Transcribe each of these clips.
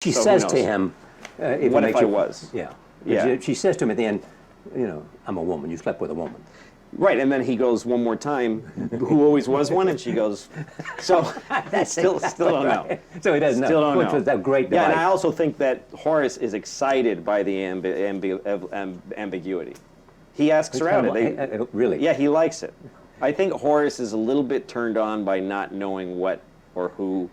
She So who says to knows? him, What if I was? Yeah. Yeah. She says to him at the end, you know, I'm a woman. You slept with a woman. Right, and then he goes one more time, who always was one, and she goes, so still don't know. So he doesn't Still know. don't Which know. was that great Yeah, and device. I also think that Horace is excited by the ambiguity. He asks her out. Really? Yeah, he likes it. I think Horace is a little bit turned on by not knowing what or who,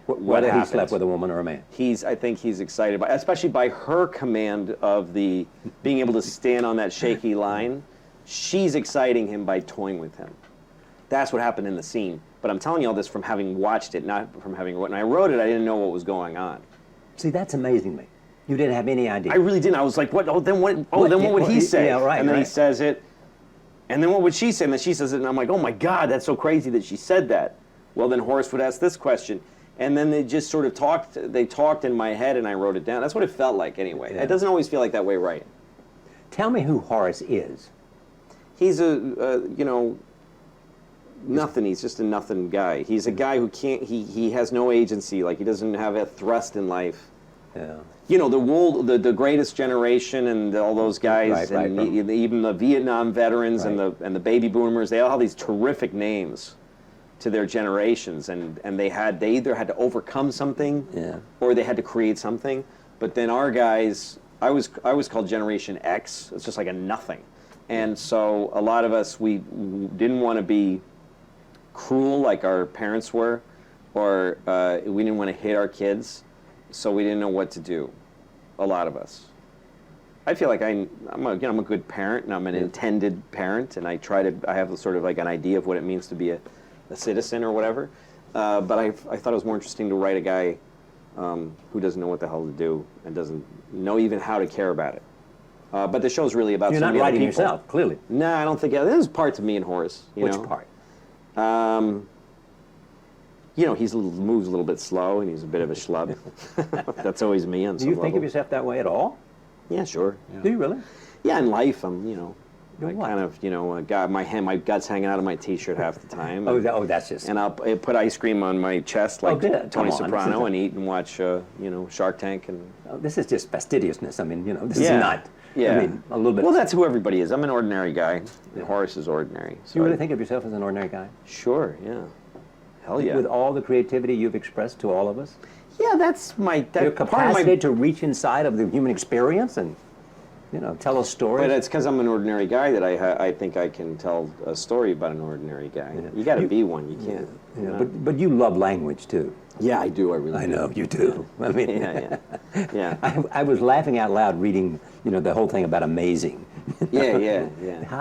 Whether he happened. slept with a woman or a man. I think he's excited by, especially by her command of the being able to stand on that shaky line. She's exciting him by toying with him. That's what happened in the scene. But I'm telling you all this from having watched it, not from having written. When I wrote it, I didn't know what was going on. See, that's amazing to me. You didn't have any idea. I really didn't. I was like, what? Oh, then what? Oh, then what would he say? Yeah, right. And then he right. says it. And then what would she say? And then she says it, and I'm like, oh my God, that's so crazy that she said that. Well, then Horace would ask this question. And then they just sort of talked. They talked in my head, and I wrote it down. That's what it felt like, anyway. Yeah. It doesn't always feel like that way, right? Tell me who Horace is. He's a nothing. He's just a nothing guy. He's a guy who can't. He has no agency. Like he doesn't have a thrust in life. Yeah. You know, the greatest generation and all those guys, Right, and right. even the Vietnam veterans Right. and the baby boomers. They all have these terrific names to their generations, and they either had to overcome something, Yeah. or they had to create something. But then our guys, I was called Generation X. It's just like a nothing. And so a lot of us, we didn't want to be cruel like our parents were, or we didn't want to hit our kids, so we didn't know what to do. A lot of us. I feel like I'm a good parent, and I'm an intended parent, and I have sort of like an idea of what it means to be a citizen or whatever. But I thought it was more interesting to write a guy who doesn't know what the hell to do and doesn't know even how to care about it. But the show's really about You're so not many other writing people. yourself, clearly. No, I don't think. There's parts of me and Horace. Which know? part? You know, he moves a little bit slow, and he's a bit of a schlub. That's always me on Do some you think level. of yourself that way at all? Yeah, sure. Yeah. Do you really? Yeah, in life, I'm, You're I what? kind of, got my gut's hanging out of my T-shirt half the time. That's just... And I'll put ice cream on my chest like good. Come Tony on, Soprano and eat and watch, Shark Tank and. This is just fastidiousness. I mean, this is Yeah. not... Yeah. I mean, a little bit... Well, that's who everybody is. I'm an ordinary guy. And Horace is ordinary. Do So you really think of yourself as an ordinary guy? Sure. Yeah. Hell yeah. With all the creativity you've expressed to all of us? Yeah, that's Your part of capacity my. to reach inside of the human experience and, tell a story. But it's because I'm an ordinary guy that I think I can tell a story about an ordinary guy. Yeah. You got to be one. You can't. Yeah, but you love language, too. Yeah, I do. I really. I do. know, you do. I mean, Yeah. I was laughing out loud reading, the whole thing about amazing. Yeah.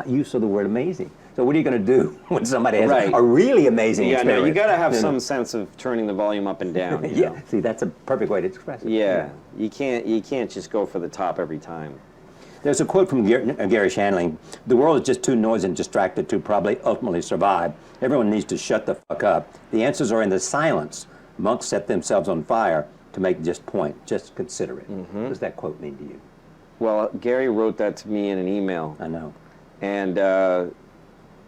Use of the word amazing. So what are you going to do when somebody has Right. a really amazing Yeah, experience? no, you got to have some sense of turning the volume up and down. You know? See, that's a perfect way to express it. Yeah, you can't just go for the top every time. There's a quote from Gary Shandling: "The world is just too noisy and distracted to probably ultimately survive. Everyone needs to shut the fuck up. The answers are in the silence. Monks set themselves on fire to make just point. Just consider it." What does that quote mean to you? Well, Gary wrote that to me in an email, I know. and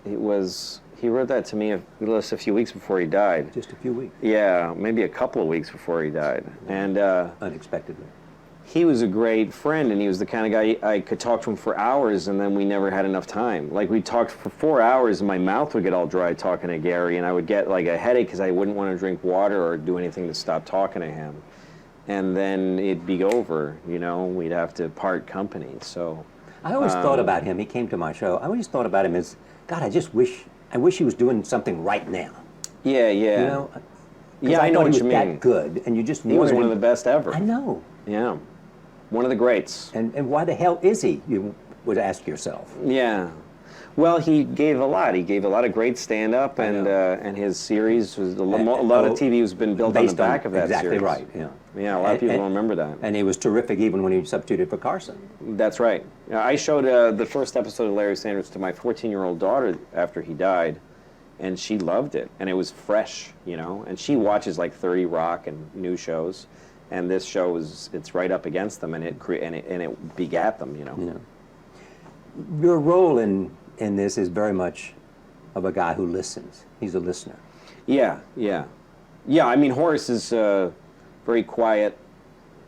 he wrote that to me a few weeks before he died. Just a few weeks. Yeah, maybe a couple of weeks before he died, and. Unexpectedly. He was a great friend, and he was the kind of guy I could talk to him for hours, and then we never had enough time. Like, we talked for 4 hours, and my mouth would get all dry talking to Gary, and I would get, like, a headache because I wouldn't want to drink water or do anything to stop talking to him. And then it'd be over, We'd have to part company, so... I always thought about him. He came to my show. I always thought about him as, God, I wish he was doing something right now. Yeah. Yeah, I know what you mean. He was that good, and you just He was one of the best ever. I know. Yeah. One of the greats. And why the hell is he, you would ask yourself. Yeah. Well, he gave a lot. He gave a lot of great stand-up, and his series was a lot of TV has been built on the back of that exactly series. Right, yeah. Yeah, a lot of people don't remember that. And he was terrific even when he substituted for Carson. That's right. I showed the first episode of Larry Sanders to my 14-year-old daughter after he died, and she loved it. And it was fresh, and she watches like 30 Rock and new shows. And this show it's right up against them, and it begat them, Yeah. Your role in this is very much of a guy who listens. He's a listener. Yeah. I mean, Horace is very quiet,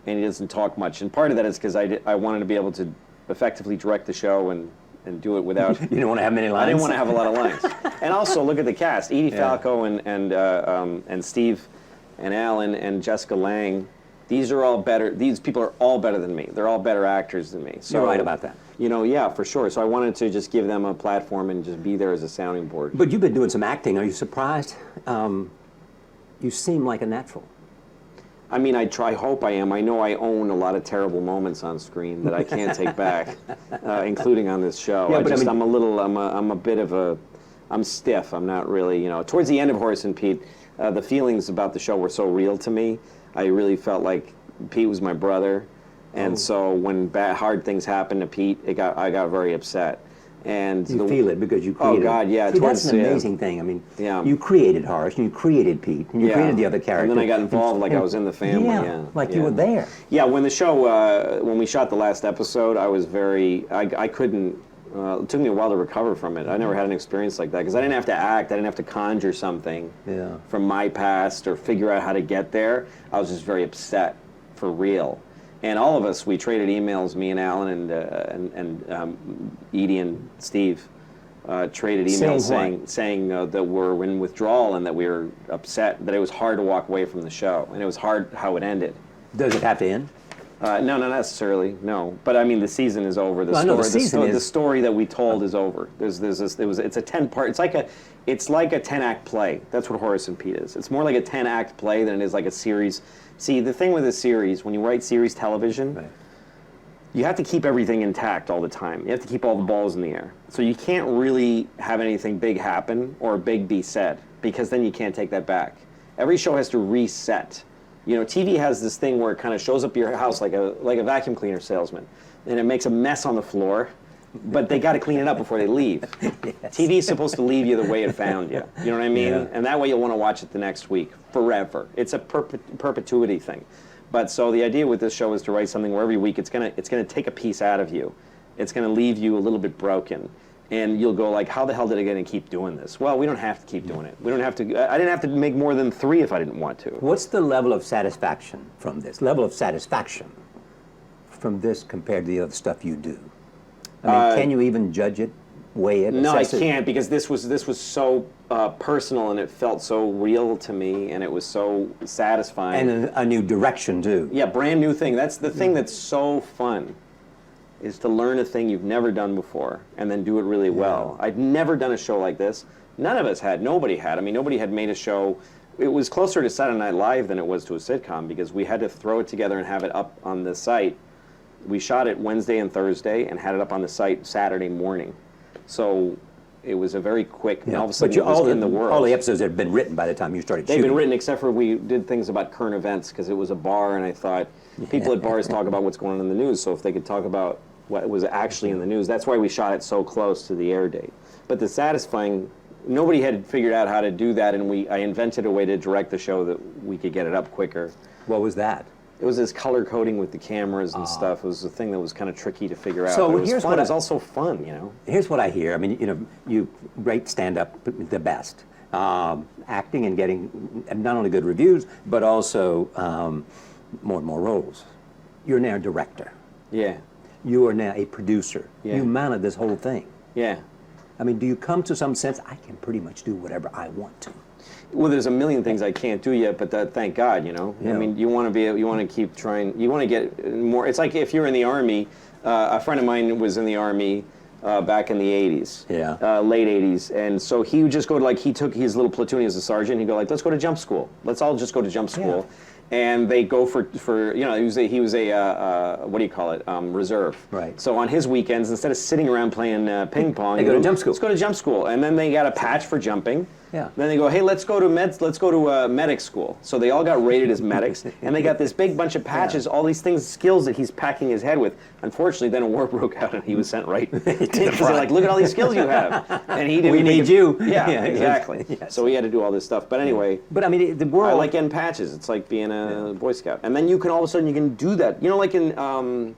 and he doesn't talk much. And part of that is because I wanted to be able to effectively direct the show and do it without. You didn't want to have many lines? I didn't want to have a lot of lines. And also, look at the cast. Edie Falco and Steve and Alan and Jessica Lange. These are all better. These people are all better than me. They're all better actors than me. So, you're right about that. Yeah, for sure. So I wanted to just give them a platform and just be there as a sounding board. But you've been doing some acting. Are you surprised? You seem like a natural. I mean, I hope I am. I know I own a lot of terrible moments on screen that I can't take back, including on this show. Yeah, I'm stiff. I'm not really, towards the end of Horace and Pete, the feelings about the show were so real to me. I really felt like Pete was my brother. And so when hard things happened to Pete, I got very upset. And you feel it because you created. Oh God, yeah. See, that's an amazing thing. I mean, you created Horace, and you created Pete, and you created the other characters. And then I got involved like I was in the family. Like you were there. Yeah, when the show, when we shot the last episode, I was I couldn't. It took me a while to recover from it. I never had an experience like that because I didn't have to act. I didn't have to conjure something from my past or figure out how to get there. I was just very upset, for real. And all of us, we traded emails. Me and Alan and Edie and Steve traded emails saying that we're in withdrawal and that we were upset, that it was hard to walk away from the show, and it was hard how it ended. Does it have to end? No, not necessarily. No, but I mean the season is over. The story that we told is over. It's a 10-part. It's like a 10-act play. That's what Horace and Pete is. It's more like a 10-act play than it is like a series. See, the thing with a series, when you write series television, you have to keep everything intact all the time. You have to keep all the balls in the air. So you can't really have anything big happen or big be said, because then you can't take that back. Every show has to reset. TV has this thing where it kind of shows up your house like a vacuum cleaner salesman, and it makes a mess on the floor, but they got to clean it up before they leave. TV is supposed to leave you the way it found you. You know what I mean? Yeah. And that way you'll want to watch it the next week, forever. It's a perpetuity thing. But so the idea with this show is to write something where every week it's gonna take a piece out of you. It's gonna leave you a little bit broken. And you'll go like, how the hell did I get to keep doing this? Well, we don't have to keep doing it. We don't have to. I didn't have to make more than 3 if I didn't want to. What's the level of satisfaction from this? Level of satisfaction from this compared to the other stuff you do? I mean, can you even judge it, weigh it? No, I can't, because this was so personal, and it felt so real to me, and it was so satisfying. And a new direction too. Yeah, brand new thing. That's the thing that's so fun. Is to learn a thing you've never done before and then do it really well. I'd never done a show like this. None of us had. Nobody had. I mean, nobody had made a show. It was closer to Saturday Night Live than it was to a sitcom, because we had to throw it together and have it up on the site. We shot it Wednesday and Thursday and had it up on the site Saturday morning. So it was a very quick, and all of a sudden it was in the world. All the episodes had been written by the time you started shooting. They've been written, except for we did things about current events, because it was a bar, and I thought people at bars talk about what's going on in the news, so if they could talk about what was actually in the news. That's why we shot it so close to the air date. But the satisfying, nobody had figured out how to do that, and I invented a way to direct the show that we could get it up quicker. What was that? It was this color coding with the cameras and stuff. It was a thing that was kind of tricky to figure out. So but it was here's fun. what It was also fun, Here's what I hear. I mean, you rate stand-up the best. Acting and getting not only good reviews, but also more and more roles. You're now a director. Yeah. You are now a producer. Yeah. You mounted this whole thing. Yeah. I mean, do you come to some sense, I can pretty much do whatever I want to? Well, there's a million things I can't do yet, but thank God, Yeah. I mean, you want to keep trying. You want to get more. It's like if you're in the Army. A friend of mine was in the Army back in the 80s. Yeah. Late 80s. And so he would just go to, he took his little platoon as a sergeant. He'd go let's go to jump school. Let's all just go to jump school. Yeah. And they go for he was a what do you call it, reserve. Right. So on his weekends, instead of sitting around playing ping pong, they go to jump school. Let's go to jump school, and then they got a patch for jumping. Yeah. Then they go, hey, let's go to medic school. So they all got rated as medics, and they got this big bunch of patches, all these skills that he's packing his head with. Unfortunately, then a war broke out, and he was sent right to the front. Like, look at all these skills you have, and he didn't. We need you. Yeah, exactly. Yes. So he had to do all this stuff. But anyway. But I mean, the world. I like getting patches. It's like being a Boy Scout, and then you can all of a sudden you can do that. Like in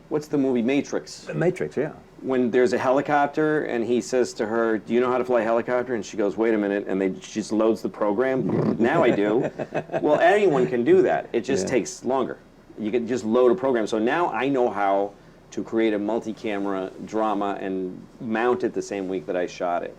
what's the movie Matrix? Matrix, yeah. When there's a helicopter and he says to her, do you know how to fly a helicopter? And she goes, wait a minute, and she just loads the program. Now I do. Well, anyone can do that. It just takes longer. You could just load a program. So now I know how to create a multi-camera drama and mount it the same week that I shot it.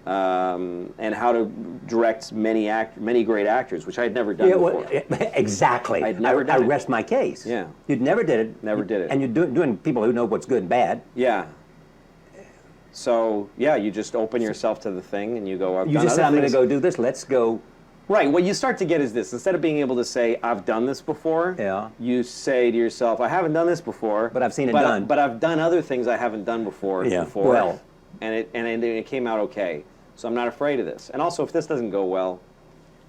And how to direct many great actors, which I had never done before. Exactly. I'd never done I rest my case. Yeah. You'd never did it. Never did it. And you're doing people who know what's good and bad. Yeah. So, yeah, you just open yourself to the thing and you go, I've You done just said, other I'm going to things. go do this. Let's go. Right. What you start to get is this. Instead of being able to say, I've done this before, Yeah. you say to yourself, I haven't done this before. But I've seen it done. But I've done other things I haven't done before. Yeah. Before. Well. And it came out okay. So I'm not afraid of this. And also, if this doesn't go well,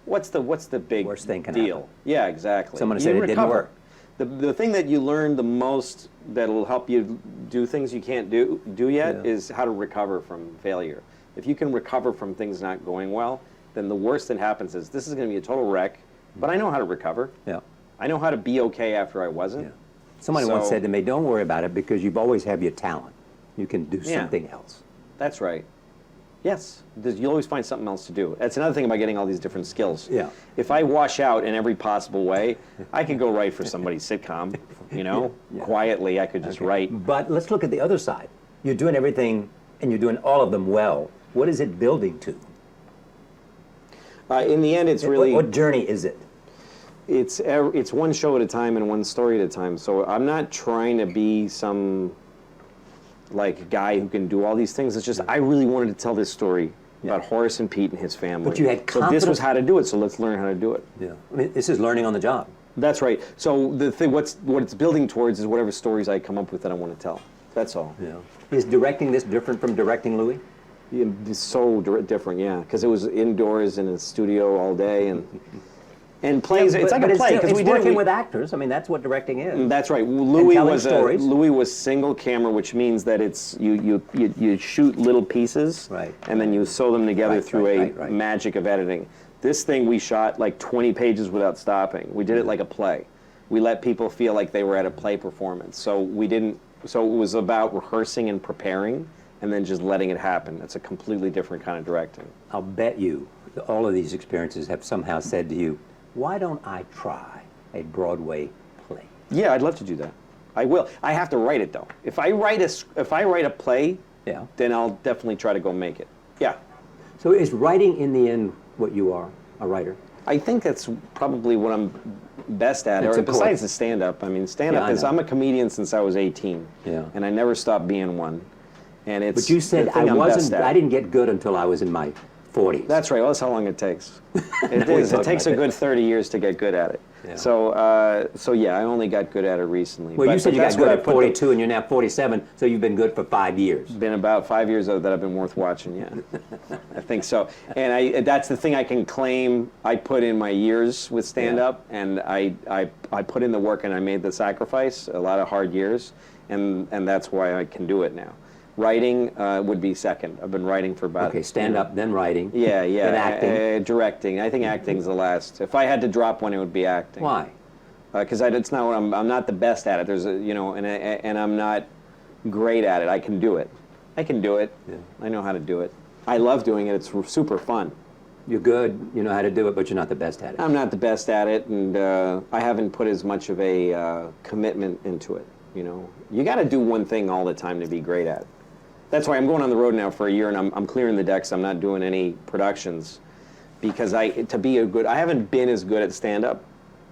what's the big Worst thing can deal? happen. Yeah, exactly. Someone You said it didn't recover. work. The thing that you learn the most that'll help you do things you can't do yet Yeah. is how to recover from failure. If you can recover from things not going well, then the worst that happens is this is going to be a total wreck, but I know how to recover. Yeah. I know how to be okay after I wasn't. Yeah. Somebody once So- said to me, don't worry about it because you've always have your talent. You can do Yeah. something else. That's right. Yes, you'll always find something else to do. That's another thing about getting all these different skills. Yeah. If I wash out in every possible way, I could go write for somebody's sitcom, you know? Yeah. Quietly, I could just write. But let's look at the other side. You're doing everything and you're doing all of them well. What is it building to? In the end, it's really... What journey is it? It's one show at a time and one story at a time. So I'm not trying to be some like guy who can do all these things. It's just I really wanted to tell this story about Horace and Pete and his family. But you had so this confidence- was how to do it. So let's learn how to do it. Yeah. I mean, this is learning on the job. That's right. So the thing, what it's building towards is whatever stories I come up with that I want to tell. That's all. Yeah. Is directing this different from directing Louis? Yeah, it's so different, yeah, because it was indoors in a studio all day and plays. Yeah, it's like a play because because we working did it. with actors. I mean, that's what directing is. That's right. Louis telling was stories. Louis was single camera, which means that it's you shoot little pieces, Right. and then you sew them together Right, through right. magic of editing. This thing we shot like 20 pages without stopping. We did it like a play. We let people feel like they were at a play performance. So we didn't. So it was about rehearsing and preparing, and then just letting it happen. It's a completely different kind of directing. I'll bet you that all of these experiences have somehow said to you, why don't I try a Broadway play? Yeah, I'd love to do that. I will. I have to write it though. If I write a play, Yeah. then I'll definitely try to go make it. Yeah. So is writing in the end what you are, a writer? I think that's probably what I'm best at. It's Or a core. besides the stand-up. I mean, stand-up Yeah, I is. know. I'm a comedian since I was 18. Yeah. And I never stopped being one. And it's. But you said the thing I'm best at. I didn't get good until I was in my 40s. That's right. Well, that's how long it takes. It We is. It talked takes about a good 30 years to get good at it. Yeah. So yeah, I only got good at it recently. Well, you said you got that's good what I at put 42 and you're now 47, so you've been good for 5 years. Been about 5 years that I've been worth watching, yeah. I think so. And that's the thing I can claim I put in my years with stand-up, and I put in the work and I made the sacrifice, a lot of hard years, and that's why I can do it now. Writing would be second. I've been writing for about... Okay, stand up, then writing. Yeah, yeah. Then acting. Directing. I think acting's the last. If I had to drop one, it would be acting. Why? Because it's not what I'm not the best at it. There's and I'm not great at it. I can do it. I can do it. Yeah. I know how to do it. I love doing it. It's super fun. You're good, you know how to do it, but you're not the best at it. I'm not the best at it, and I haven't put as much of a commitment into it. You know, you got to do one thing all the time to be great at it. That's why I'm going on the road now for a year, and I'm clearing the decks. I'm not doing any productions because I haven't been as good at stand-up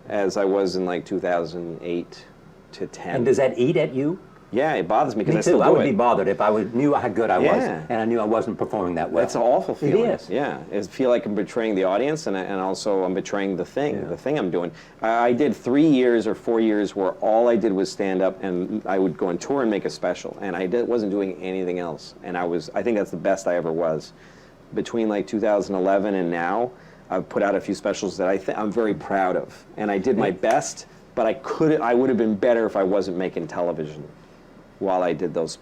as I was in like 2008 to 10. And does that eat at you? Yeah, it bothers me because Me I still too. do I would it. be bothered if I knew how good I was, Yeah. and I knew I wasn't performing that well. That's an awful feeling. It is. Yeah, I feel like I'm betraying the audience, and also I'm betraying the thing I'm doing. I did 3 years or 4 years where all I did was stand up, and I would go on tour and make a special, and wasn't doing anything else. And I think that's the best I ever was. Between like 2011 and now, I've put out a few specials that I'm very proud of, and I did my best. But I would have been better if I wasn't making television while I did those specials.